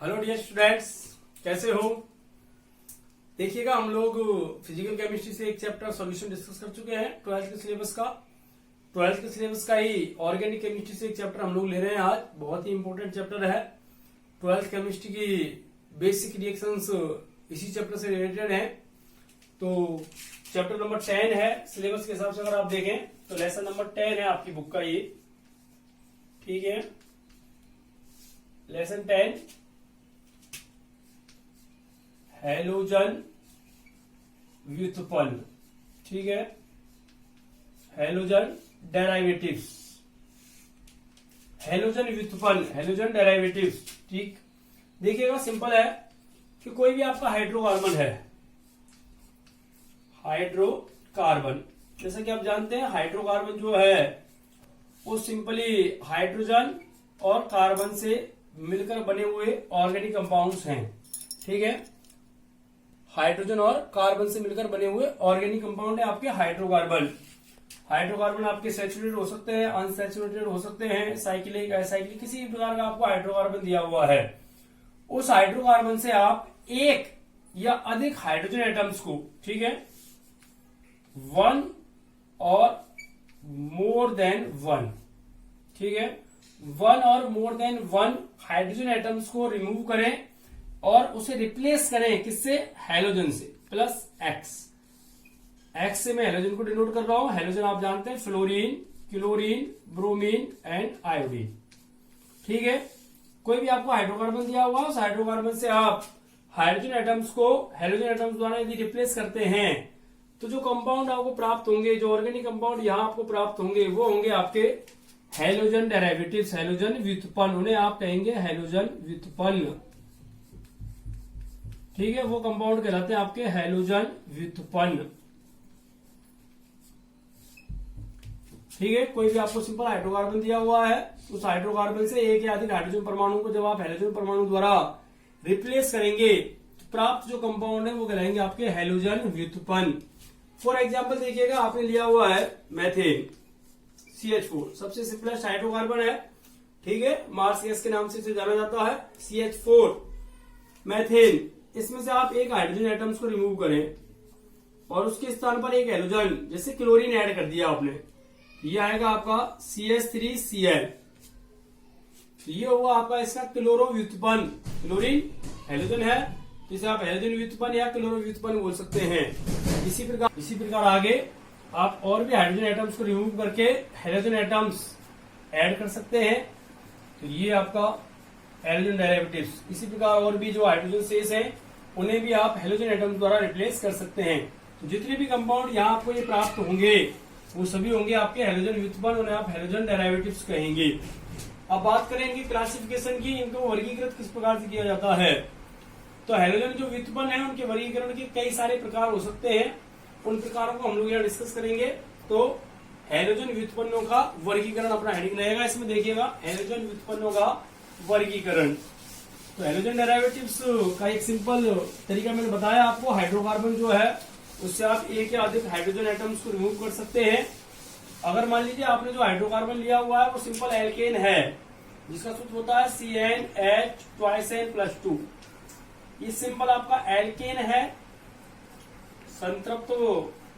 Hello dear students, कैसे हो। देखिएगा, हम लोग फिजिकल केमिस्ट्री से एक चैप्टर सॉल्यूशन डिस्कस कर चुके हैं 12th के सिलेबस का। 12th के सिलेबस का ही ऑर्गेनिक केमिस्ट्री से एक चैप्टर हम लोग ले रहे हैं आज। बहुत ही इंपॉर्टेंट चैप्टर है। 12th केमिस्ट्री की बेसिक रिएक्शंस इसी चैप्टर से रिलेटेड है। तो चैप्टर नंबर 10 है सिलेबस के हिसाब से। अगर आप देखें तो लेसन नंबर 10 है आपकी बुक का ये, ठीक है। लेसन 10 हैलोजन व्युत्पन्न, ठीक है। हैलोजन डेराइवेटिव्स, हैलोजन व्युत्पन्न, हैलोजन डेराइवेटिव्स, ठीक। देखिएगा, सिंपल है कि कोई भी आपका हाइड्रोकार्बन है, हाइड्रोकार्बन, जैसा कि आप जानते हैं हाइड्रोकार्बन जो है वो सिंपली हाइड्रोजन और कार्बन से मिलकर बने हुए ऑर्गेनिक कंपाउंड्स हैं, ठीक है। हाइड्रोजन और कार्बन से मिलकर बने हुए ऑर्गेनिक कंपाउंड है आपके हाइड्रोकार्बन। हाइड्रोकार्बन आपके सैचुरेटेड हो सकते हैं, अनसैचुरेटेड हो सकते हैं, साइक्लिक, असाइक्लिक, किसी भी प्रकार का आपको हाइड्रोकार्बन दिया हुआ है। उस हाइड्रोकार्बन से आप एक या अधिक हाइड्रोजन एटम्स को, ठीक है, वन और मोर देन वन, ठीक है, वन और more than one hydrogen atoms को रिमूव करें और उसे रिप्लेस करें किससे, हैलोजन से, प्लस एक्स। एक्स से मैं हैलोजन को डिनोट कर रहा हूं। हैलोजन आप जानते हैं fluorine, chlorine, bromine and iodine, ठीक है। कोई भी आपको हाइड्रोकार्बन दिया हुआ, उस हाइड्रोकार्बन से आप हाइड्रोजन एटम्स को हैलोजन एटम्स द्वारा यदि रिप्लेस करते हैं तो जो कंपाउंड आपको प्राप्त होंगे, जो ऑर्गेनिक कंपाउंड यहां आपको प्राप्त होंगे, वो होंगे आपके हैलोजन डेरिवेटिव्स, हैलोजन व्युत्पन्न। उन्हें आप कहेंगे हैलोजन व्युत्पन्न, ठीक है। वो कंपाउंड कहलाते हैं आपके हैलोजन व्युत्पन्न, ठीक है। कोई भी आपको सिंपल हाइड्रोकार्बन दिया हुआ है, उस हाइड्रोकार्बन से एक या अधिक हाइड्रोजन परमाणु को जब आप हैलोजन परमाणु द्वारा रिप्लेस करेंगे तो प्राप्त जो कंपाउंड है वो कहलाएंगे आपके हैलोजन व्युत्पन्न। फॉर एग्जाम्पल देखिएगा, आपने लिया हुआ है मैथेन CH4, सबसे सिंपलेस्ट हाइड्रोकार्बन है, ठीक है। मार्स गैस के नाम से इसे जाना जाता है, CH4 मैथेन। इसमें से आप एक हाइड्रोजन एटम्स को रिमूव करें और उसके स्थान पर एक हैलोजन, जैसे क्लोरीन ऐड कर दिया आपने, ये आएगा आपका CH3Cl। ये हुआ आपका इसका क्लोरो व्युत्पन्न। क्लोरीन हैलोजन है, जिसे आप हैलोजन व्युत्पन्न या क्लोरो व्युत्पन्न बोल सकते हैं। इसी प्रकार आगे आप और भी हाइड्रोजन एटम्स को रिमूव करके हैलोजन एटम्स ऐड कर सकते हैं, तो ये आपका हैलोजन डेरिवेटिव्स। इसी प्रकार और भी जो हाइड्रोजन शेष हैं उन्हें भी आप हैलोजन एटम्स द्वारा रिप्लेस कर सकते हैं। तो जितने भी कंपाउंड यहाँ आपको ये प्राप्त होंगे वो सभी होंगे आपके हैलोजन व्युत्पन्न, उन्हें आप हैलोजन डेरिवेटिव्स कहेंगे। अब बात करेंगे क्लासिफिकेशन की, इनको वर्गीकृत किस प्रकार से किया जाता है। तो हैलोजन जो व्युत्पन्न है उनके वर्गीकरण के कई सारे प्रकार हो सकते हैं, उन प्रकारों को हम लोग यहाँ डिस्कस करेंगे। तो हैलोजन व्युत्पन्नों का वर्गीकरण अपना हेडिंग रहेगा, इसमें देखिएगा हैलोजन व्युत्पन्नों का वर्गीकरण। तो हैलोजन डेरिवेटिव्स का एक सिंपल तरीका मैंने बताया आपको। हाइड्रोकार्बन जो है उससे आप एक या अधिक हाइड्रोजन एटम्स को रिमूव कर सकते हैं। अगर मान लीजिए आपने जो हाइड्रोकार्बन लिया हुआ है वो सिंपल एल्केन है, जिसका सूत्र होता है CnH2n+2। ये सिंपल आपका एल्केन है, संतृप्त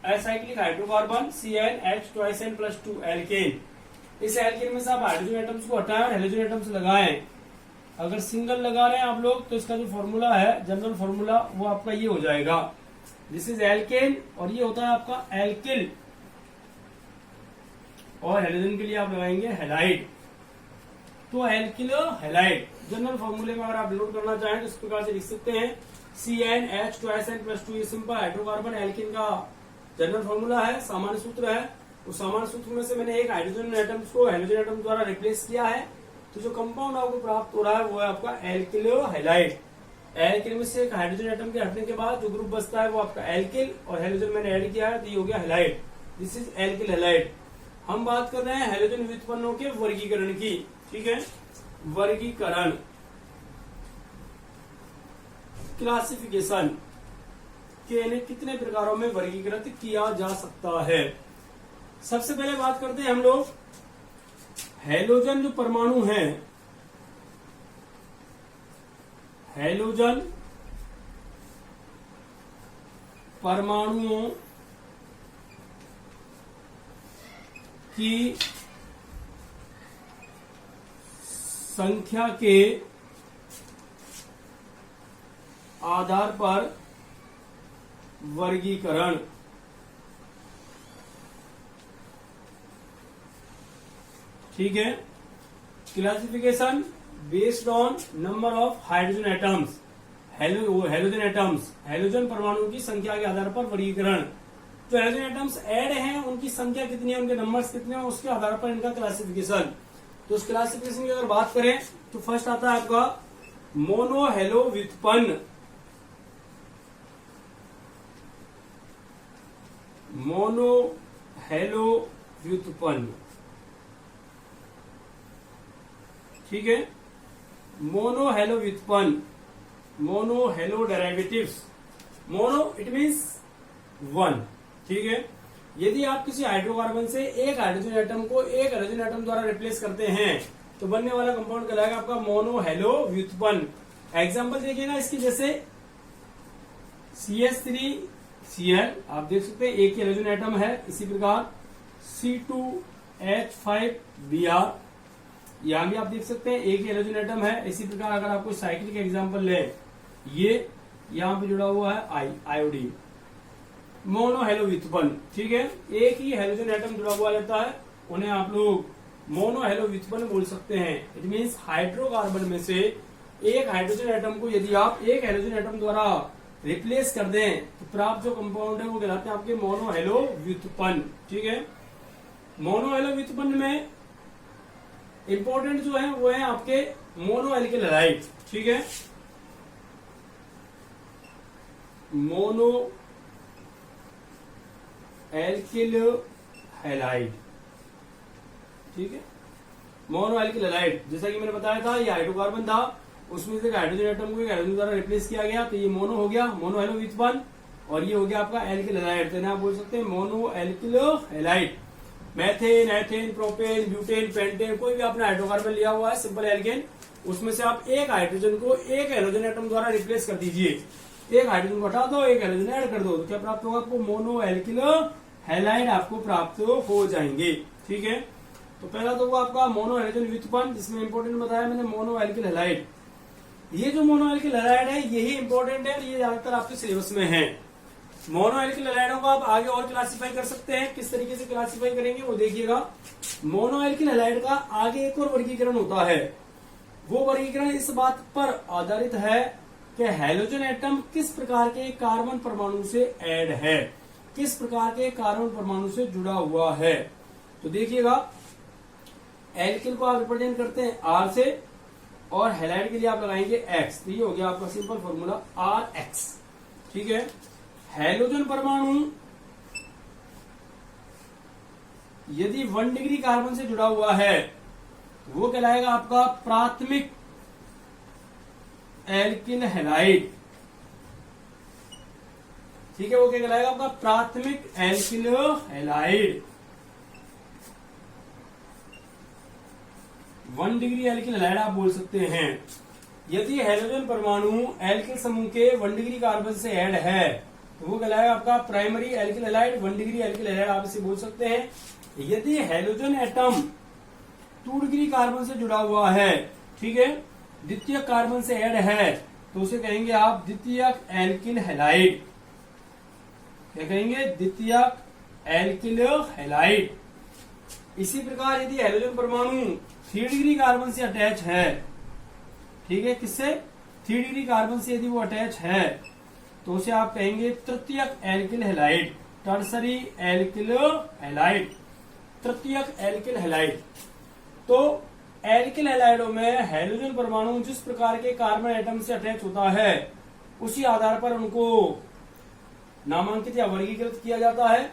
असाइक्लिक हाइड्रोकार्बन CnH2n+2 एल्केन। इस एल्केन में से आप हाइड्रोजन एटम्स को हटाएं और हैलोजन एटम्स लगाएं। अगर सिंगल लगा रहे हैं आप लोग तो इसका जो फॉर्मूला है, जनरल फॉर्मूला, वो आपका ये हो जाएगा, दिस इज एल्केन, और ये होता है आपका एल्किल, और हैलोजन के लिए आप लगाएंगे हैलाइड। तो एल्किलो हैलाइड जनरल फॉर्मूले में अगर आप डिनोट करना चाहें तो इस प्रकार से लिख सकते हैं CnH2n+2। ये सिंपल हाइड्रोकार्बन एल्किन का जनरल फॉर्मूला है, सामान्य सूत्र है। उस सामान्य सूत्र में से मैंने एक हाइड्रोजन एटम्स को हैलोजन एटम द्वारा रिप्लेस किया है, तो जो कंपाउंड आपको प्राप्त हो रहा है वो है आपका एल्किलो हैलाइड। एल्किल में से एक हाइड्रोजन एटम के हटने के बाद जो ग्रुप बचता है वो आपका एल्किल, और हैलोजन मैंने ऐड किया है तो ये हो गया halide, this is alkyl halide. हम बात कर रहे हैं हैलोजन व्युत्पन्नों के वर्गीकरण की, ठीक है। वर्गीकरण, क्लासिफिकेशन के इन्हें कितने प्रकारों में वर्गीकृत किया जा सकता है। सबसे पहले बात करते हैं हम लोग हैलोजन जो परमाणु हैं, हैलोजन परमाणुओं की संख्या के आधार पर वर्गीकरण। ठीक है, classification based on number of hydrogen atoms, halogen atoms, halogen परमाणुओं की संख्या के आधार पर वर्गीकरण। जो हैलोजन एटम्स ऐड हैं उनकी संख्या कितनी है, उनके नंबर्स कितने हैं, उसके आधार पर इनका क्लासिफिकेशन। तो उस क्लासिफिकेशन की अगर बात करें तो फर्स्ट आता है आपका मोनो हैलो व्युत्पन्न, मोनो हैलो व्युत्पन्न। ठीक है, मोनो हैलो व्युत्पन्न, mono hello derivatives. Mono it means one. ठीक है, यदि आप किसी हाइड्रोकार्बन से एक हाइड्रोजन एटम को एक हाइड्रोजन एटम द्वारा रिप्लेस करते हैं तो बनने वाला कंपाउंड कहलाएगा आपका मोनो हैलो व्युत्पन्न। एग्जांपल देखिएगा इसकी, जैसे CH3Cl आप देख सकते हैं एक ही हाइड्रोजन एटम है। इसी प्रकार C2H5Br यहां भी आप देख सकते हैं एक ही हाइड्रोजन एटम है। इसी प्रकार अगर आपको साइकिल के एग्जांपल ले, ये यहां पे जुड़ा हुआ है आयोडीन, मोनो हैलो व्युत्पन्न। ठीक है, एक ही हाइड्रोजन एटम जुड़ा हुआ रहता है, उन्हें आप लोग मोनो हैलो व्युत्पन्न बोल सकते हैं। इट मीन्स हाइड्रोकार्बन में से एक हाइड्रोजन एटम को यदि आप एक हाइड्रोजन एटम द्वारा रिप्लेस कर दें तो प्राप्त जो कंपाउंड है वो कहलाते हैं आपके मोनो हैलो व्युत्पन्न। ठीक है, मोनो हैलो व्युत्पन्न में इंपॉर्टेंट जो है वो है आपके मोनो एल्किल हैलाइड। ठीक है, मोनो एल्किल हैलाइड। ठीक है, मोनो एल्किल हैलाइड, जैसा कि मैंने बताया था ये हाइड्रोकार्बन था, उसमें से हाइड्रोजन एटम को एक हाइड्रोजन द्वारा रिप्लेस किया गया तो ये मोनो हो गया, मोनो हैलो व्युत्पन्न, और ये हो गया आपका एल्किल हैलाइड। तो आप बोल सकते हैं mono alkyl halide. Methane, ethane, propane, butane, pentane, कोई भी आपने हाइड्रोकार्बन लिया हुआ है सिंपल एल्केन, उसमें से आप एक हाइड्रोजन को एक हाइड्रोजन एटम द्वारा रिप्लेस कर दीजिए, एक हाइड्रोजन को हटा दो, एक हाइड्रोजन ऐड कर दो, तो क्या प्राप्त होगा आपको मोनो एल्किल हैलाइड आपको प्राप्त हो जाएंगे। ठीक है, तो पहला तो वो आपका मोनो हाइड्रोजन व्युत्पन्न, जिसमें इंपोर्टेंट बताया मैंने मोनो एल्किल हैलाइड। ये जो मोनो एल्किल हैलाइड है यही इंपॉर्टेंट है और ये ज्यादातर आपके सिलेबस में है। मोनो एल्किल हैलाइडों को आप आगे और क्लासिफाई कर सकते हैं, किस तरीके से क्लासिफाई करेंगे वो देखिएगा। मोनो एल्किल हैलाइड का आगे एक और वर्गीकरण होता है, वो वर्गीकरण इस बात पर आधारित है कि हैलोजन एटम किस प्रकार के कार्बन परमाणु से ऐड है, किस प्रकार के कार्बन परमाणु से जुड़ा हुआ है। तो देखिएगा, एल्किल को आप रिप्रेजेंट करते हैं R से और हैलाइड के लिए आप लगाएंगे X, तो ये हो गया आपका सिंपल फॉर्मूला RX। ठीक है, हैलोजन परमाणु यदि 1 डिग्री कार्बन से जुड़ा हुआ है वो कहलाएगा आपका प्राथमिक एल्किल हैलाइड। ठीक है, वो क्या कहलाएगा आपका प्राथमिक alkyl halide. 1 degree alkyl halide आप बोल सकते हैं। यदि हैलोजन परमाणु एल्किल समूह के 1 डिग्री कार्बन से ऐड है तो वो कहलाएगा आपका primary alkyl halide, 1 degree alkyl halide आप इसे बोल सकते हैं। यदि हैलोजन एटम 2 डिग्री कार्बन से जुड़ा हुआ है, ठीक है, द्वितीयक कार्बन से ऐड है, तो उसे कहेंगे आप द्वितीयक एल्किल हैलाइड। क्या कहेंगे? द्वितीयक एल्किल हैलाइड। इसी प्रकार यदि हैलोजन परमाणु 3 डिग्री कार्बन से अटैच है, ठीक है, किससे? 3 डिग्री कार्बन से यदि वो अटैच है तो उसे आप कहेंगे तृतीयक alkyl halide, tertiary alkyl halide, तृतीयक एल्किल हैलाइड। तो एल्किल हैलाइडों में हैलोजन परमाणु जिस प्रकार के कार्बन एटम से अटैच होता है उसी आधार पर उनको नामांकित या वर्गीकृत किया जाता है।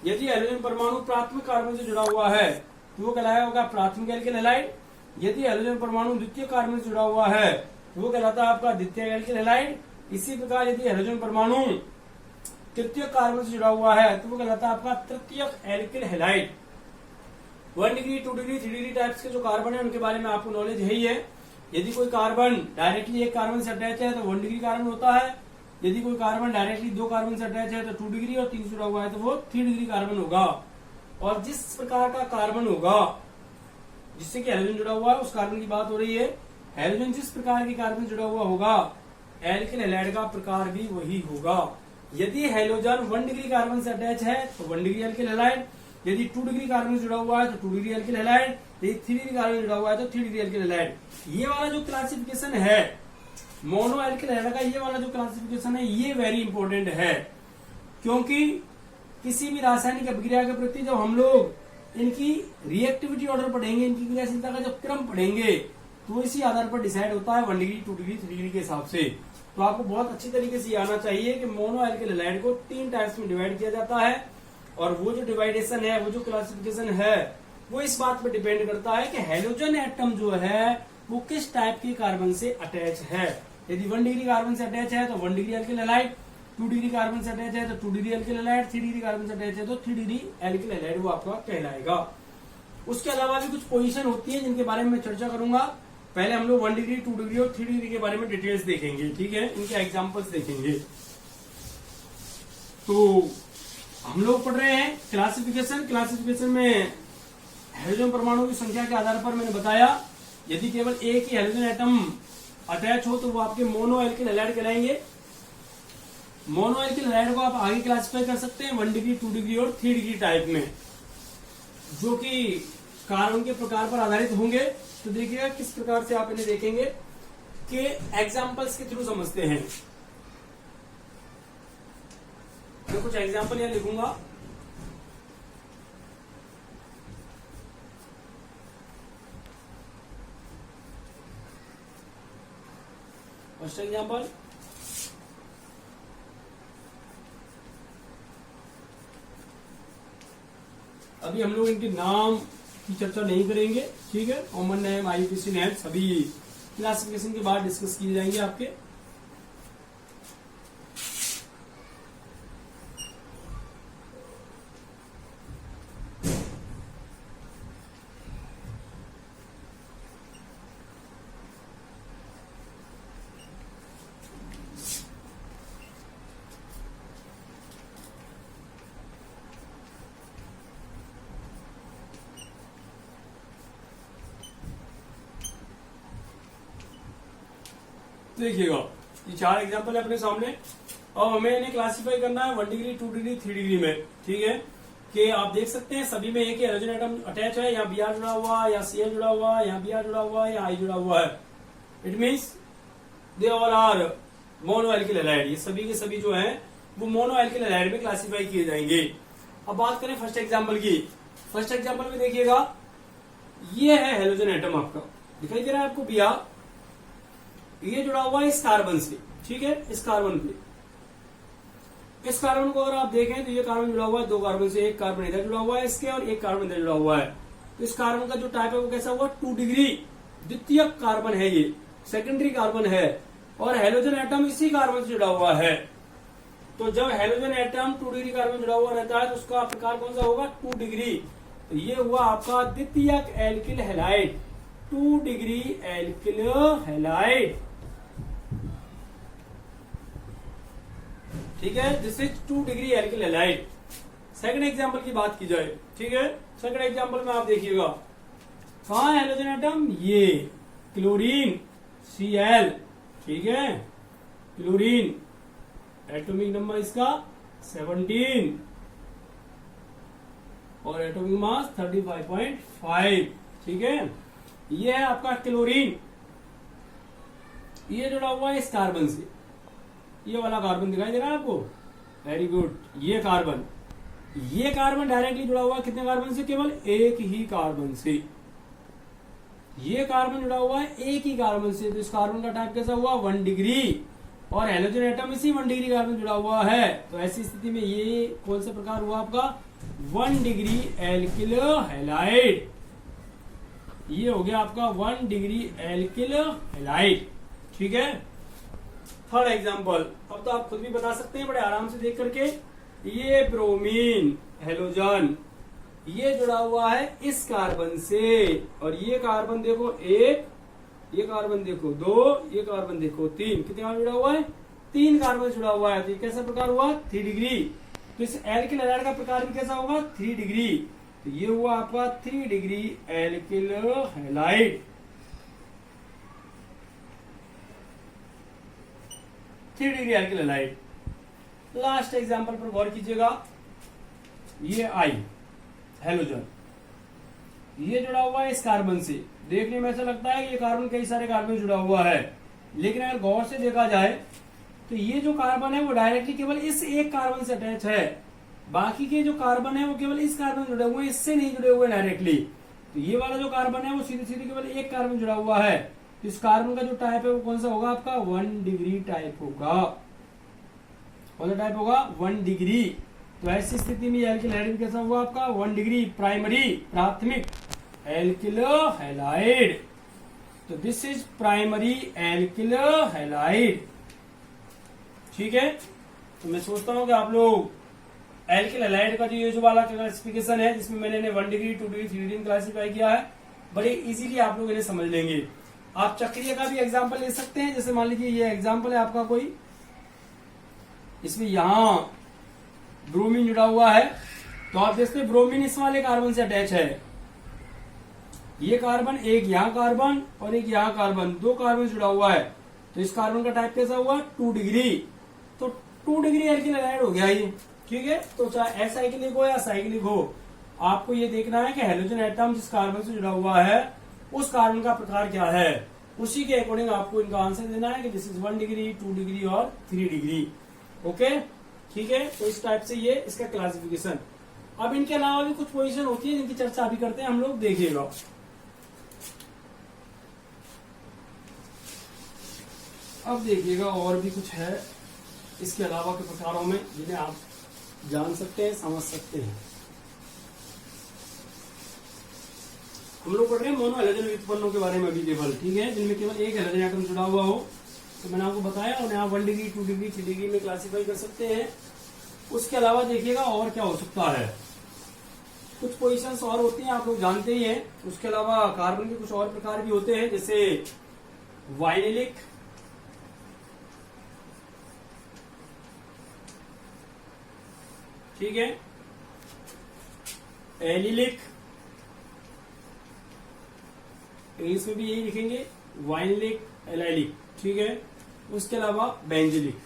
यदि हैलोजन परमाणु प्राथमिक कार्बन से जुड़ा हुआ है तो वो कहलाया होगा प्राथमिक एल्किल हैलाइड। यदि हैलोजन परमाणु द्वितीय कार्बन से जुड़ा हुआ है तो वो कहलाता है आपका द्वितीय एल्किल हैलाइड। इसी प्रकार यदि हैलोजन परमाणु तृतीय कार्बन से जुड़ा हुआ है तो वो कहलाता है आपका तृतीयक alkyl halide. 1 degree, 2 degree, 3 degree types के जो कार्बन है उनके बारे में आपको नॉलेज है ही है। यदि कोई कार्बन डायरेक्टली एक कार्बन से अटैच है तो 1 डिग्री कार्बन होता है, यदि कोई कार्बन डायरेक्टली 2 कार्बन से अटैच है तो 2 डिग्री, और 3 से जुड़ा हुआ है तो वो 3 डिग्री कार्बन होगा। और जिस प्रकार का कार्बन होगा जिससे कि हैलोजन जुड़ा हुआ है उस कार्बन की बात हो रही है। हैलोजन जिस प्रकार के कार्बन जुड़ा हुआ होगा एल्किल हैलाइड का प्रकार भी वही होगा। यदि हैलोजन 1 डिग्री कार्बन से अटैच है तो 1 डिग्री एल्किल हैलाइड, यदि 2 डिग्री कार्बन से जुड़ा हुआ है तो 2 डिग्री एल्किल हैलाइड, यदि 3 डिग्री कार्बन जुड़ा हुआ है तो 3 डिग्री एल्किल हैलाइड। ये वाला जो क्लासिफिकेशन है मोनो एल्किल हैलाइड का, ये वाला जो क्लासिफिकेशन है ये वेरी इंपॉर्टेंट है, क्योंकि किसी भी रासायनिक अभिक्रिया के प्रति जब हम लोग इनकी रिएक्टिविटी ऑर्डर पढ़ेंगे, इनकी क्रियाशीलता का जब क्रम पढ़ेंगे तो इसी आधार पर डिसाइड होता है 1 डिग्री 2 डिग्री 3 डिग्री के हिसाब से। तो आपको बहुत अच्छी तरीके से आना चाहिए कि मोनो एल्किल हैलाइड को 3 टाइप्स में डिवाइड किया जाता है, और वो जो डिवाइडेशन है, वो जो क्लासिफिकेशन है, वो इस बात पर डिपेंड करता है कि हैलोजन एटम जो है वो किस टाइप के कार्बन से अटैच है। यदि 1 डिग्री कार्बन से अटैच है तो 1 degree alkyl halide, 2 degree carbon से अटैच है तो 2 degree alkyl halide, 3 degree carbon से अटैच है तो 3 डिग्री एल्किल हैलाइड वो आपका कहलाएगा। उसके अलावा भी कुछ पोजीशन होती है जिनके बारे में मैं चर्चा करूंगा। पहले हम लोग 1 डिग्री 2 डिग्री और 3 डिग्री के बारे में डिटेल्स देखेंगे, ठीक है, इनके एग्जांपल्स देखेंगे। तो हम लोग पढ़ रहे हैं क्लासिफिकेशन में हाइड्रोजन परमाणु की संख्या के आधार पर मैंने बताया यदि केवल एक ही हाइड्रोजन एटम अटैच हो तो वो आपके मोनो एल्किल हैलाइड कहलाएंगे। मोनो एल्किल हैलाइड को आप आगे क्लासिफाई कर सकते हैं 1 डिग्री 2 डिग्री और 3 डिग्री टाइप में, जो कि कार्बन के प्रकार पर आधारित होंगे। तो देखिएगा किस प्रकार से आप इन्हें देखेंगे कि एग्जाम्पल्स के थ्रू समझते हैं। मैं कुछ एग्जाम्पल यहां लिखूंगा। फर्स्ट एग्जाम्पल, अभी हम लोग इनके नाम की चर्चा नहीं करेंगे, ठीक है। कॉमन नेम, IUPAC नेम सभी क्लासिफिकेशन के बाद डिस्कस किए जाएंगे आपके। देखिएगा ये 4 एग्जांपल है अपने सामने। अब हमें इन्हें क्लासिफाई करना है 1 डिग्री 2 डिग्री 3 डिग्री में, ठीक है। कि आप देख सकते हैं सभी में एक ही हाइड्रोजन एटम अटैच है, यहाँ Br जुड़ा हुआ है, यहाँ Cl जुड़ा हुआ है, यहाँ Br जुड़ा हुआ है, यहाँ I जुड़ा हुआ है। It means they all are mono alkyl halide. ये सभी के सभी जो है वो मोनो एल्किल हैलाइड में क्लासिफाई किए जाएंगे। अब बात करें फर्स्ट एग्जाम्पल की। फर्स्ट एग्जाम्पल में देखिएगा ये है हाइड्रोजन एटम, आपका दिखाई दे रहा है आपको Br, ये जुड़ा हुआ है इस कार्बन से, ठीक है, इस कार्बन पे। इस कार्बन को अगर आप देखें तो ये कार्बन जुड़ा हुआ है 2 कार्बन से, एक कार्बन इधर जुड़ा हुआ है इसके और एक कार्बन इधर जुड़ा हुआ है। तो इस कार्बन का जो टाइप है वो कैसा हुआ, 2 डिग्री द्वितीयक कार्बन है, ये सेकेंडरी कार्बन है, और हैलोजन एटम इसी कार्बन से जुड़ा हुआ है। तो जब हैलोजन एटम 2 डिग्री कार्बन जुड़ा हुआ रहता है तो उसका प्रकार कौन सा होगा, 2 डिग्री। तो ये हुआ आपका द्वितीयक alkyl halide, 2 degree alkyl halide, ठीक है, this is 2 degree alkyl halide. Second example की बात की जाए, ठीक है, सेकंड एग्जांपल में आप देखिएगा कहां है हाइड्रोजन एटम, ये क्लोरीन Cl, ठीक है, क्लोरीन एटॉमिक नंबर इसका 17 और एटॉमिक मास 35.5, ठीक है। ये है आपका क्लोरीन, ये जुड़ा हुआ है इस कार्बन से, ये वाला कार्बन दिखाई दे रहा है आपको, वेरी गुड। ये कार्बन डायरेक्टली जुड़ा हुआ है कितने कार्बन से, केवल एक ही कार्बन से। ये कार्बन जुड़ा हुआ है एक ही कार्बन से, तो इस कार्बन का टाइप कैसा हुआ, 1 डिग्री, और हाइड्रोजन एटम इसी 1 डिग्री कार्बन जुड़ा हुआ है। तो ऐसी स्थिति में ये कौन सा प्रकार हुआ आपका, 1 डिग्री एल्किल हैलाइड। ये हो गया आपका 1 डिग्री एल्किल हैलाइड, ठीक है। थर्ड एग्जांपल, अब तो आप खुद भी बता सकते हैं बड़े आराम से देख करके, ये ब्रोमीन हैलोजन, ये जुड़ा हुआ है इस कार्बन से, और ये कार्बन देखो 1 ये कार्बन देखो 2, ये कार्बन देखो 3, कितने कार्बन जुड़ा हुआ है? 3 कार्बन जुड़ा हुआ है। तो ये कैसा प्रकार हुआ? 3 डिग्री। तो इस एल्किल हैलाइड का प्रकार भी कैसा होगा? 3 डिग्री। तो ये हुआ आपका 3 degree alkyl halide. 3 degree alkyl halide. Last example पर गौर कीजिएगा। ये आई हेलोजन, ये जुड़ा हुआ है इस कार्बन से। देखने में ऐसा लगता है कि ये कार्बन कई सारे कार्बन जुड़ा हुआ है, लेकिन अगर गौर से देखा जाए तो ये जो कार्बन है वो डायरेक्टली केवल इस एक कार्बन से अटैच है। बाकी के जो कार्बन है वो केवल इस कार्बन जुड़े हुए हैं, इससे नहीं जुड़े हुए डायरेक्टली। तो ये वाला जो कार्बन है वो सीधे सीधे केवल एक कार्बन जुड़ा हुआ है। तो इस कार्बन का जो टाइप है वो कौन सा होगा? आपका 1 डिग्री टाइप होगा। कौन सा टाइप होगा? 1 डिग्री। तो ऐसी स्थिति में एल्किल हैलाइड कैसा हुआ आपका? 1 डिग्री प्राइमरी, प्राथमिक एल्किल हैलाइड। तो this is primary alkyl halide. ठीक है, तो मैं सोचता हूं कि आप लोग एल्किल हैलाइड का जो वाला क्लासिफिकेशन है, जिसमें मैंने 1 डिग्री 2 डिग्री 3 डिग्री क्लासिफाई किया है, बड़े इजीली आप लोग इन्हें समझ लेंगे। आप चक्रीय का भी एग्जाम्पल ले सकते हैं। जैसे मान लीजिए ये एग्जाम्पल है आपका कोई, इसमें यहां ब्रोमीन जुड़ा हुआ है, तो आप देखते हैं ब्रोमीन इस वाले कार्बन से अटैच है। ये कार्बन, एक यहाँ कार्बन और एक यहाँ कार्बन, 2 कार्बन जुड़ा हुआ है। तो इस कार्बन का टाइप कैसा हुआ? 2 डिग्री। तो 2 डिग्री एल्किल हैलाइड हो गया ये। ठीक है, तो चाहे एसाइक्लिक हो या साइक्लिक हो, आपको ये देखना है कि हेलोजन एटम जिस कार्बन से जुड़ा हुआ है उस कार्बन का प्रकार क्या है। उसी के अकॉर्डिंग आपको इनका आंसर देना है कि दिस इज 1 डिग्री 2 डिग्री और 3 डिग्री। ओके, ठीक है। तो इस टाइप से ये इसका क्लासिफिकेशन। अब इनके अलावा भी कुछ पोजीशन होती है जिनकी चर्चा अभी करते हैं हम लोग, देखिएगा। अब देखिएगा और भी कुछ है इसके अलावा के प्रकारों में जिन्हें आप जान सकते हैं, समझ सकते हैं। हम लोग पढ़ रहे हैं मोनो हैलोजन व्युत्पन्नों के बारे में अभी केवल। ठीक है, जिनमें केवल एक हैलोजन एटम जुड़ा हुआ हो। तो मैंने आपको बताया उन्हें आप 1 डिग्री 2 डिग्री 3 डिग्री में क्लासीफाई कर सकते हैं। उसके अलावा देखिएगा और क्या हो सकता है। कुछ पोजीशंस और होती हैं, आप लोग जानते ही हैं। उसके अलावा कार्बन के कुछ और प्रकार भी होते हैं, जैसे वाइनिलिक, ठीक है, एलिलिक, इंग्लिश में भी यही लिखेंगे, वाइनिलिक, एलाइलिक। ठीक है, उसके अलावा बेंजिलिक।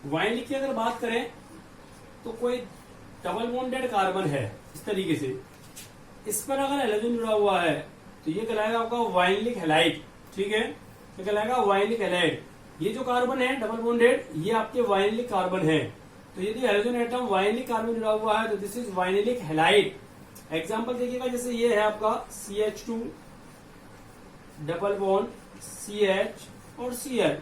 वाइनिलिक की अगर बात करें तो कोई डबल बॉन्डेड कार्बन है इस तरीके से, इस पर अगर हैलोजन जुड़ा हुआ है तो ये कहलाएगा आपका वाइनिलिक हैलाइड। ठीक है, ये कहलाएगा वाइनिलिक हैलाइड। ये जो कार्बन है डबल बॉन्डेड, ये आपके वाइनिलिक कार्बन है। तो यदि हैलोजन एटम वाइनिलिक कार्बन जुड़ा हुआ है तो this is vinylic halide. Example देखिएगा, जैसे ये है आपका CH2 डबल बॉन्ड CH और Cl,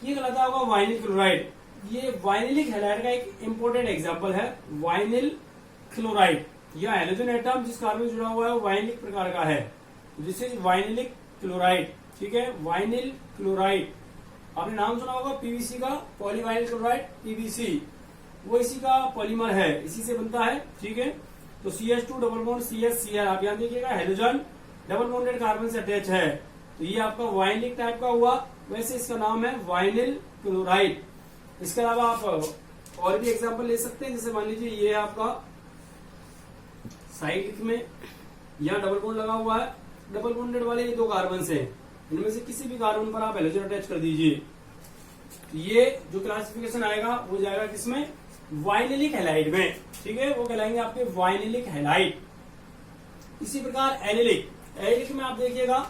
ये कहलाता होगा वाइनिल क्लोराइड। ये वाइनिलिक हैलाइड का एक इंपॉर्टेंट एग्जांपल है, वाइनिल क्लोराइड। यह हैलोजन एटम जिस कार्बन से जुड़ा हुआ है वो वाइनिलिक प्रकार का है, दिस इज वाइनिलिक क्लोराइड। ठीक है, वाइनिल क्लोराइड। आपने नाम सुना होगा PVC का, पॉलीवाइनिल क्लोराइड, PVC, वो इसी का पॉलीमर है, इसी से बनता है। ठीक है, तो CH2 double bond CH Cl, आप याद देखिएगा हैलोजन डबल बॉन्डेड कार्बन से अटैच है, तो ये आपका वाइनिलिक टाइप का हुआ। वैसे इसका नाम है वाइनिल क्लोराइड। इसके अलावा आप और भी एग्जांपल ले सकते हैं, जैसे मान लीजिए ये है आपका साइक्लिक में, यहाँ डबल बॉन्ड लगा हुआ है, डबल बॉन्डेड वाले ये 2 कार्बन हैं, इनमें से किसी भी कार्बन पर आप हैलोजन अटैच कर दीजिए, ये जो क्लासिफिकेशन आएगा वो जाएगा किसमें? वाइनिलिक हैलाइड में। ठीक है, वो कहलाएंगे आपके वाइनिलिक हैलाइड। इसी प्रकार एलिलिक, एलिलिक में आप देखिएगा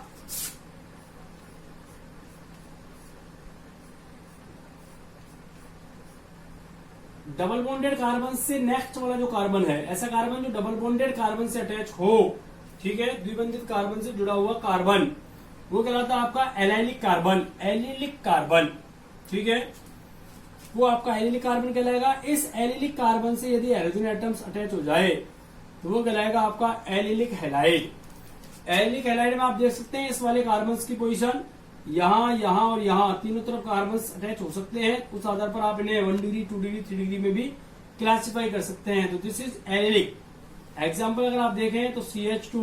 डबल बॉन्डेड कार्बन से नेक्स्ट वाला जो कार्बन है, ऐसा कार्बन जो डबल बॉन्डेड कार्बन से अटैच हो, ठीक है, द्विबंधित कार्बन से जुड़ा हुआ कार्बन, वो कहलाता है आपका एलाइलिक कार्बन, एलिलिक कार्बन। ठीक है, वो आपका एलिलिक कार्बन कहलाएगा। इस एलिलिक कार्बन से यदि हैलोजन एटम्स अटैच हो जाए तो वो कहलाएगा आपका एलिलिक हैलाइड। एलिलिक हैलाइड में आप देख सकते हैं इस वाले कार्बन की पोजीशन, यहाँ, यहाँ और यहाँ तीनों तरफ कार्बन अटैच हो सकते हैं। उस आधार पर आप इन्हें 1 डिग्री, 2 डिग्री, 3 डिग्री में भी क्लासिफाई कर सकते हैं। तो दिस इज एलिलिक। एग्जाम्पल अगर आप देखें तो CH2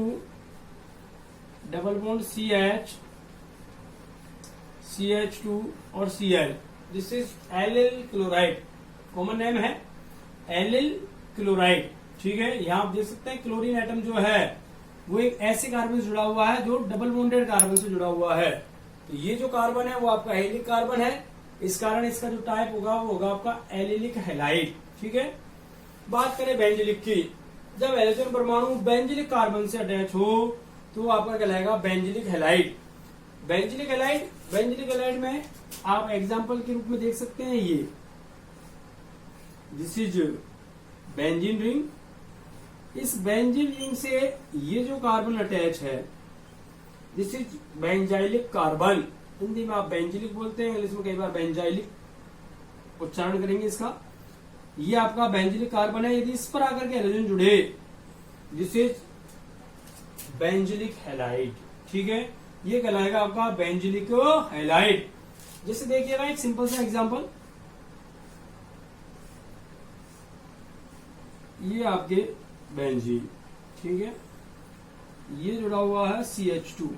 double bond CH, CH2 और Cl, this is allyl chloride. Common name है एलिल क्लोराइड। ठीक है, यहाँ आप देख सकते हैं क्लोरीन एटम जो है वो एक ऐसे कार्बन से जुड़ा हुआ है जो डबल बॉन्डेड कार्बन से जुड़ा हुआ है। तो ये जो कार्बन है वो आपका एलिलिक कार्बन है। इस कारण इसका जो टाइप होगा वो होगा आपका एलिलिक हैलाइड। ठीक है, बात करें बेंजिलिक की। जब हाइड्रोजन परमाणु बेंजिलिक कार्बन से अटैच हो तो वो आपका कहलाएगा बेंजिलिक हैलाइड। बेंजिलिक हैलाइड में आप एग्जाम्पल के रूप में देख सकते हैं ये, दिस इज बेंजीन रिंग। इस बेंजीन रिंग से ये जो कार्बन अटैच है this is benzylic carbon. Hindi में आप बेंजिलिक बोलते हैं, इंग्लिश में कई बार बेंजाइलिक उच्चारण करेंगे इसका। ये आपका बेंजिलिक कार्बन है। यदि इस पर आकर के हाइड्रोजन जुड़े दिस इज बेंजिलिक हैलाइड। ठीक है, ये कहलाएगा आपका बेंजिलिक हैलाइड। जैसे देखिएगा एक सिंपल सा एग्जांपल, ये आपके बेंजीन, ठीक है, ये जुड़ा हुआ है CH2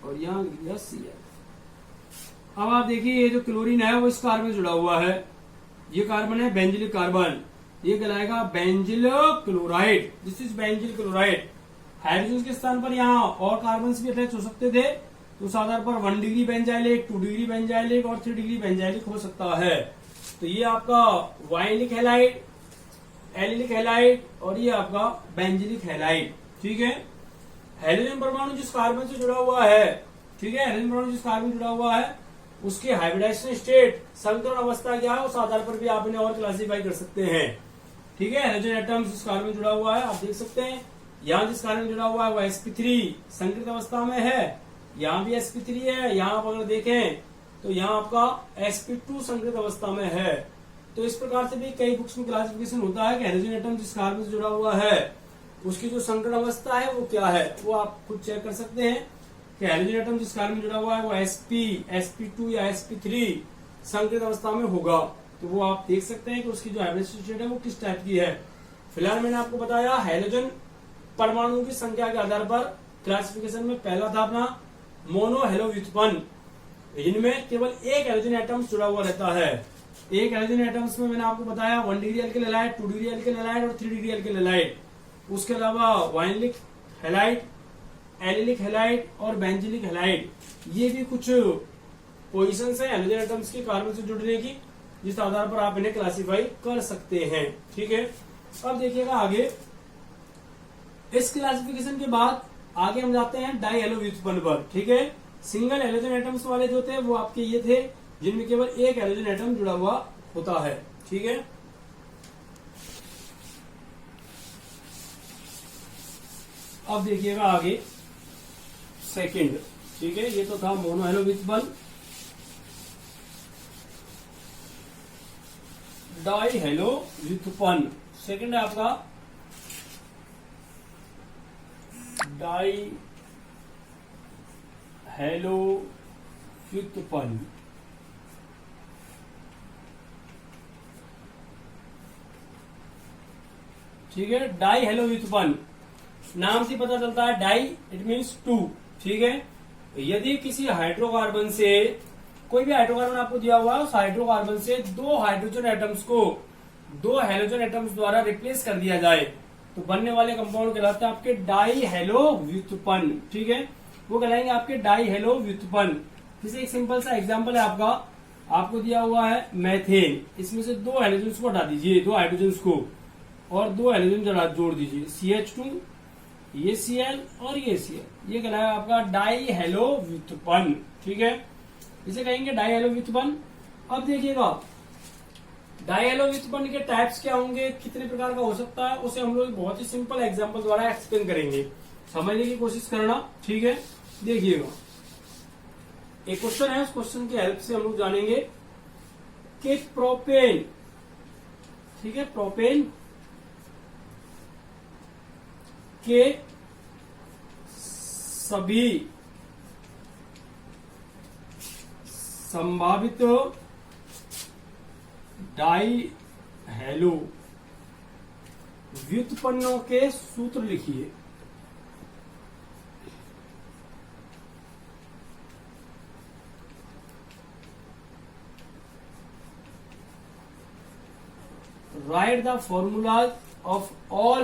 और यहां लिख दिया Cl। अब आप देखिए ये जो क्लोरीन है वो इस कार्बन से जुड़ा हुआ है। ये कार्बन है बेंजिलिक कार्बन, ये कहलाएगा benzyl chloride. This is benzyl chloride. Hydrogen के स्थान पर यहाँ और कार्बन भी अटैच हो सकते थे, तो उस आधार पर 1 डिग्री बेंजाइलिक, 2 डिग्री बेंजाइलिक और 3 डिग्री बेंजाइलिक हो सकता है। तो ये आपका वाइलिक हैलाइड, एलिलिक हैलाइड और ये आपका बेंजिलिक हैलाइड। ठीक है, हाइड्रोजन परमाणु जिस कार्बन से जुड़ा हुआ है, ठीक है, हाइड्रोजन परमाणु जिस कार्बन से जुड़ा हुआ है उसके हाइब्रिडाइजेशन स्टेट, संकरण अवस्था क्या है, उस आधार पर भी आप इन्हें और क्लासिफाई कर सकते हैं। ठीक है, हाइड्रोजन एटम जिस कार्बन जुड़ा हुआ है आप देख सकते हैं, यहाँ जिस कार्बन जुड़ा हुआ है वो sp3 संकरित अवस्था में है, यहाँ भी sp3 है, यहाँ आप अगर देखें तो यहाँ आपका sp2 संकरित अवस्था में है। तो इस प्रकार से भी कई बुक्स में क्लासिफिकेशन होता है कि हाइड्रोजन एटम जिस कार्बन से जुड़ा हुआ है उसकी जो संकरण अवस्था है वो क्या है, वो आप खुद चेक कर सकते हैं कि हाइड्रोजन एटम जिस कार्बन में जुड़ा हुआ है वो sp2 या sp3 संकरित अवस्था में होगा। तो वो आप देख सकते हैं कि उसकी जो हाइब्रिडाइजेशन स्टेट है वो किस टाइप की है। फिलहाल मैंने आपको बताया हाइड्रोजन परमाणुओं की संख्या के आधार पर क्लासिफिकेशन में पहला था अपना मोनो हेलो व्युत्पन्न, इनमें केवल एक हाइड्रोजन एटम जुड़ा हुआ रहता है। एक हाइड्रोजन एटम्स में मैंने आपको बताया 1 degree alkyl halide, 2 degree alkyl halide और 3 डिग्री एल्किल हैलाइड। उसके अलावा वाइलिक हैलाइड, एलिलिक हैलाइड और बेंजिलिक हैलाइड, ये भी कुछ पोजीशंस है हाइड्रोजन एटम्स के कार्बन से जुड़ने की, जिस आधार पर आप इन्हें क्लासिफाई कर सकते हैं। ठीक है, अब देखिएगा आगे, इस क्लासिफिकेशन के बाद आगे हम जाते हैं डाई हेलो व्युत्पन्न पर। ठीक है, सिंगल हाइड्रोजन एटम्स वाले जो थे वो आपके ये थे जिनमें केवल एक हाइड्रोजन एटम जुड़ा हुआ होता है। ठीक है, अब देखिएगा आगे सेकंड। ठीक है, ये तो था मोनो हेलो व्युत्पन्न। डाई हेलो व्युत्पन्न सेकंड है आपका डाई हेलो व्युत्पन्न। ठीक है, डाई हेलो व्युत्पन्न नाम से पता चलता है, डाई इट मीन्स 2। ठीक है, यदि किसी हाइड्रोकार्बन से, कोई भी हाइड्रोकार्बन आपको दिया हुआ है, उस हाइड्रोकार्बन से 2 हाइड्रोजन एटम्स को 2 हैलोजन एटम्स द्वारा रिप्लेस कर दिया जाए तो बनने वाले कंपाउंड कहलाते हैं आपके डाई हेलो व्युत्पन्न। ठीक है, वो कहलाएंगे आपके डाई हेलो व्युत्पन्न। जैसे एक सिंपल सा एग्जांपल है आपका, आपको दिया हुआ है मैथेन, इसमें से 2 हाइड्रोजन को हटा दीजिए, 2 हाइड्रोजन को, और 2 हाइड्रोजन जोड़ दीजिए, CH2, ये Cl और ये Cl, ये कहलाएगा आपका डाई हेलो व्युत्पन्न। ठीक है, इसे कहेंगे डाई हेलो व्युत्पन्न। अब देखिएगा डाई हेलो व्युत्पन्न के टाइप्स क्या होंगे, कितने प्रकार का हो सकता है, उसे हम लोग बहुत ही सिंपल एग्जांपल द्वारा एक्सप्लेन करेंगे, समझने की कोशिश करना। ठीक है, देखिएगा एक क्वेश्चन है, उस क्वेश्चन की हेल्प से हम लोग जानेंगे कि प्रोपेन, ठीक है, प्रोपेन के सभी संभावित डाई हेलो व्युत्पन्नों के सूत्र लिखिए। Write the formulas of all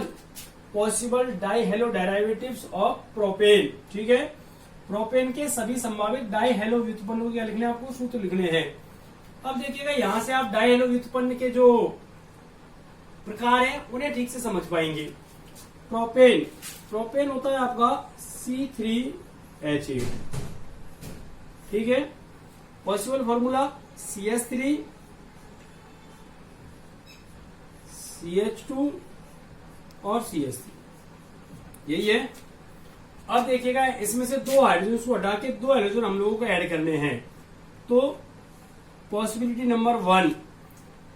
possible dihalo derivatives of propane। ठीक है, प्रोपेन के सभी संभावित डाइहेलो व्युत्पन्नों क्या लिखने हैं, आपको सूत्र लिखने हैं। अब देखिएगा यहां से आप डाइहेलो व्युत्पन्न के जो प्रकार हैं उन्हें ठीक से समझ पाएंगे। प्रोपेन होता है आपका C3H8, ठीक है। पॉसिबल फॉर्मूला CH3 CH2 और CH3, यही है। अब देखिएगा इसमें से दो हाइड्रोजन को हटा के दो हाइड्रोजन हम लोगों को ऐड करने हैं। तो पॉसिबिलिटी नंबर 1,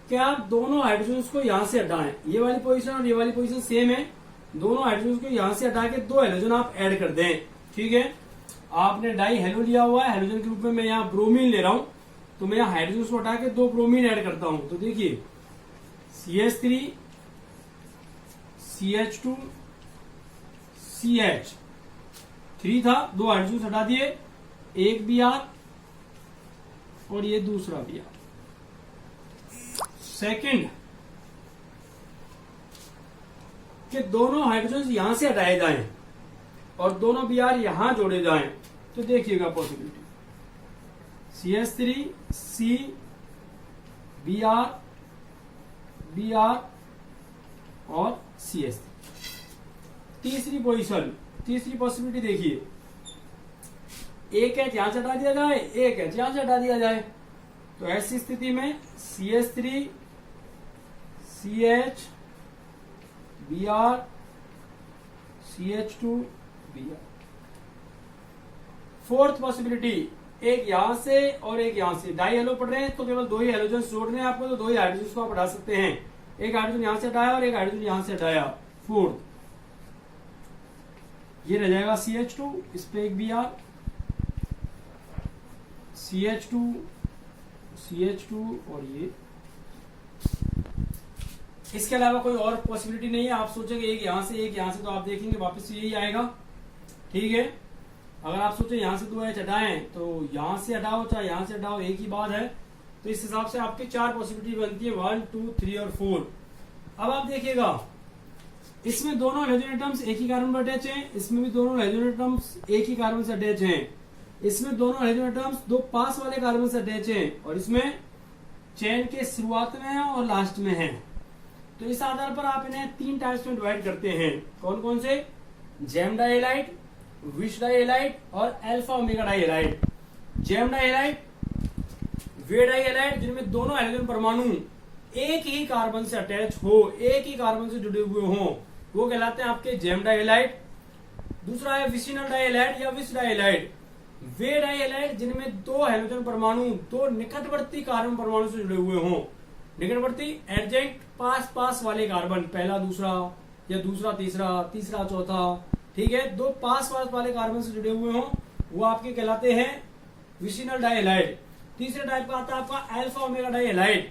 क्या आप दोनों हाइड्रोजन को यहां से हटाएं, ये वाली पोजीशन और ये वाली पोजीशन सेम है, दोनों हाइड्रोजन को यहां से हटा के दो हाइड्रोजन आप ऐड कर दें। ठीक है, आपने डाई हेलो लिया हुआ है, हाइड्रोजन के रूप में मैं यहाँ ब्रोमीन ले रहा हूं, तो मैं यहाँ हाइड्रोजन को हटा के दो ब्रोमीन ऐड करता हूं। तो देखिए CH3 CH2 CH3 था, दो हाइड्रोजन हटा दिए, एक Br और ये दूसरा Br। सेकंड कि दोनों हाइड्रोजन यहां से हटाए जाएं और दोनों Br यहां जोड़े जाएं। तो देखिएगा possibility CH3 C Br Br और CH3। तीसरी पोजीशन, तीसरी पॉसिबिलिटी देखिए, एक एच यहां से हटा दिया जाए, एक एच यहां से हटा दिया जाए। तो ऐसी स्थिति में CH3 CH Br CH2 Br। Fourth possibility, एक यहां से और एक यहां से, डाई हेलो पढ़ रहे हैं तो केवल दो ही हेलोजन जोड़ने हैं आपको, तो दो ही हाइड्रोजन को आप हटा सकते हैं। एक हाइड्रोजन यहां से हटाया और एक हाइड्रोजन यहां से हटाया। फोर्थ ये रह जाएगा CH2, इस पे एक Br, CH2 और ये। इसके अलावा कोई और पॉसिबिलिटी नहीं है। आप सोचेंगे एक यहां से एक यहां से, तो आप देखेंगे वापस यही आएगा। ठीक है, अगर आप सोचे यहां से दो एच हटाएं तो यहां से हटाओ चाहे यहां से हटाओ, एक ही बात है। तो इस हिसाब से आपकी चार पॉसिबिलिटी बनती है, 1 2 3 और 4। अब आप देखिएगा इसमें दोनों हाइड्रोजन एटम्स एक ही कार्बन पर अटैच हैं, इसमें भी दोनों हाइड्रोजन एटम्स एक ही कार्बन से अटैच हैं, इसमें दोनों हाइड्रोजन एटम्स दो पास वाले कार्बन से अटैच हैं, और इसमें चेन के शुरुआत में है और लास्ट में है। तो इस आधार पर आप इन्हें तीन टाइप्स में डिवाइड करते हैं। कौन कौन से? जेम डाइहेलाइड, विश डाइहेलाइड और alpha omega dihalide. Gem dihalide वे डाइहेलाइड जिनमें दोनों हाइड्रोजन परमाणु एक ही कार्बन से अटैच हो, एक ही कार्बन से जुड़े हुए हों, वो कहलाते हैं आपके जेम डाइहेलाइड। दूसरा है विसिनल डाइहेलाइड या विश डाइहेलाइड, वे डाइहेलाइड जिनमें दो हाइड्रोजन परमाणु दो निकटवर्ती कार्बन परमाणु से जुड़े हुए हों। निकटवर्ती एडजेंट पास पास वाले कार्बन, पहला दूसरा या दूसरा तीसरा, तीसरा चौथा, ठीक है, दो पास पास वाले कार्बन से जुड़े हुए हों, वो आपके कहलाते हैं विसिनल डाइहेलाइड। तीसरे टाइप का आता है आपका अल्फा ओमेगा डाइहेलाइड,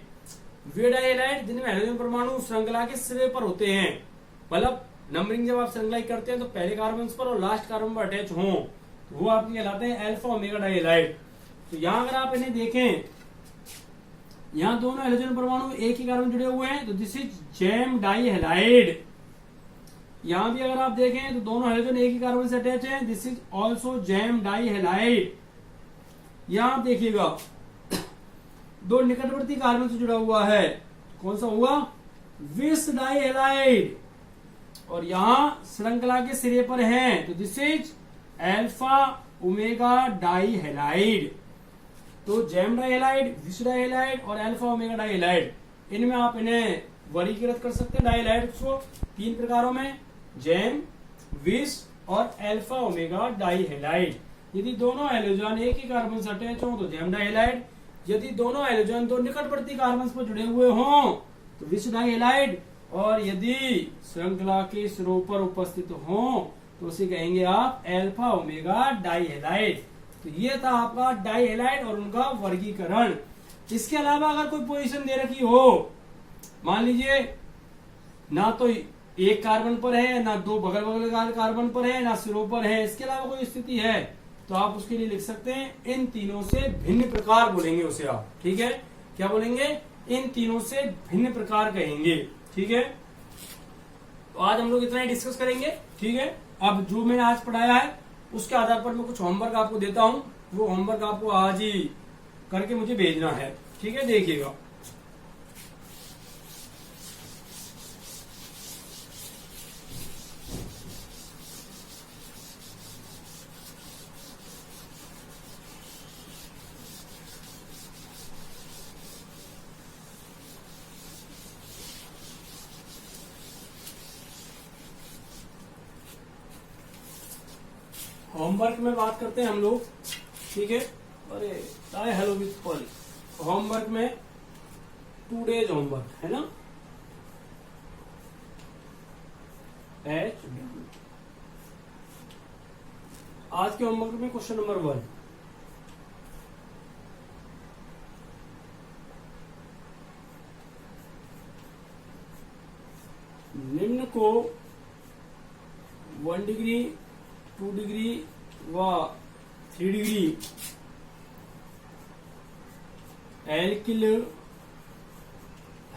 वे डाइहेलाइड जिनमें हाइड्रोजन परमाणु श्रृंखला के सिरे पर होते हैं, मतलब नंबरिंग जब आप श्रृंखला करते हैं तो पहले कार्बन पर और लास्ट कार्बन पर अटैच हों, तो वो आपके कहलाते हैं अल्फा ओमेगा डाइहेलाइड। तो यहां अगर आप इन्हें देखें, यहां दोनों हाइड्रोजन परमाणु एक ही कार्बन जुड़े हुए हैं, तो दिस इज जेम डाइहेलाइड। यहां भी अगर आप देखें तो दोनों हाइड्रोजन एक ही कार्बन से अटैच हैं, this is also gem dihalide. यहां आप देखिएगा दो निकटवर्ती कार्बन से जुड़ा हुआ है, कौन सा हुआ? Wish dihalide. और यहां श्रृंखला के सिरे पर हैं, तो this is alpha omega dihalide. तो जेम डाइहेलाइड, विश डाइहेलाइड और अल्फा ओमेगा डाइहेलाइड, इनमें आप इन्हें वर्गीकृत कर सकते हैं डाइहेलाइड को तीन प्रकारों में, जेम, विश और अल्फा ओमेगा डाइहेलाइड। यदि दोनों हाइड्रोजन एक ही कार्बन से अटैच हो तो जेम डाइहेलाइड, यदि दोनों हाइड्रोजन दो निकटवर्ती कार्बन पर जुड़े हुए हों तो विश डाइहेलाइड, और यदि श्रृंखला के सिरों पर उपस्थित हों तो उसे कहेंगे आप अल्फा ओमेगा डाइहेलाइड। तो ये था आपका डाई हैलाइड और उनका वर्गीकरण। इसके अलावा अगर कोई पोजीशन दे रखी हो, मान लीजिए ना तो एक कार्बन पर है, ना दो बगल बगल कार्बन पर है, ना सिरों पर है, इसके अलावा कोई स्थिति है, तो आप उसके लिए लिख सकते हैं इन तीनों से भिन्न प्रकार बोलेंगे उसे आप। ठीक है, क्या बोलेंगे? इन तीनों से भिन्न प्रकार कहेंगे। ठीक है, तो आज हम लोग इतना ही डिस्कस करेंगे। ठीक है, अब जो मैंने आज पढ़ाया है उसके आधार पर मैं कुछ होमवर्क आपको देता हूं, वो होमवर्क आपको आज ही करके मुझे भेजना है। ठीक है, देखिएगा। होमवर्क में बात करते हैं हम लोग। ठीक है, अरे hi hello with Paul. Homework में 2 डेज होमवर्क है ना। आज के होमवर्क में क्वेश्चन नंबर 1, निम्न को 1 डिग्री 2 डिग्री व 3 डिग्री एल्किल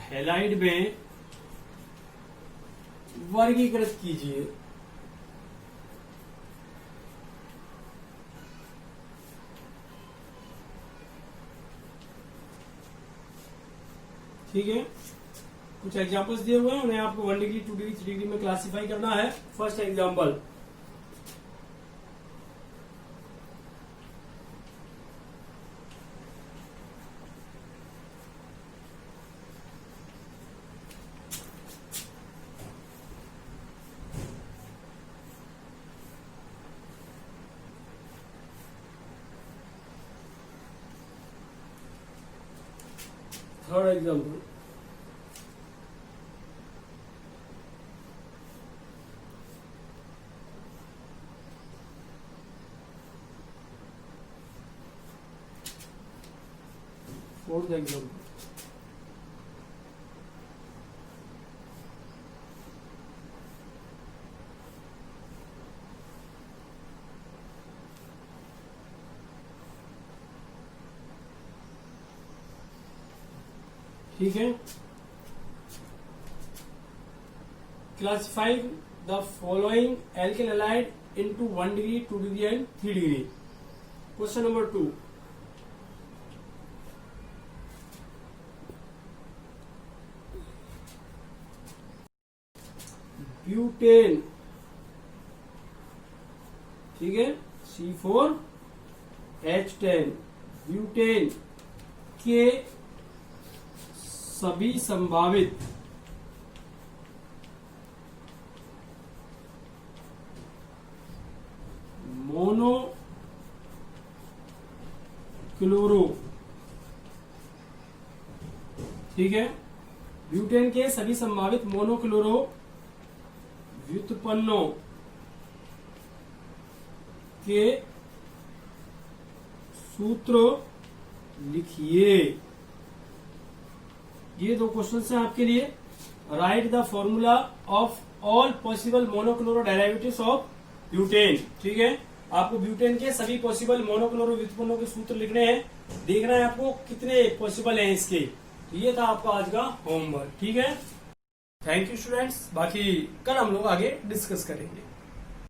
हैलाइड में वर्गीकृत कीजिए। ठीक है, कुछ एग्जांपल्स दिए हुए हैं, उन्हें आपको 1 डिग्री 2 डिग्री 3 डिग्री में क्लासिफाई करना है। First example, third example, fourth example, ठीक है। Classify the following alkyl halide into 1 degree 2 degree and 3 degree. Question number 2, butane, ठीक है, C4H10, ब्यूटेन के सभी संभावित मोनो क्लोरो, ठीक है, ब्यूटेन के सभी संभावित मोनोक्लोरो व्युत्पन्नों के सूत्र लिखिए। ये 2 क्वेश्चन हैं आपके लिए। Right the formula of all possible monochloro derivatives of butane, ठीक है, आपको ब्यूटेन के सभी पॉसिबल मोनोक्लोरो व्युत्पन्नों के सूत्र लिखने हैं। देखना है आपको कितने पॉसिबल हैं इसके। ये था आपका आज का होमवर्क। ठीक है, थैंक यू स्टूडेंट्स। बाकी कल हम लोग आगे डिस्कस करेंगे।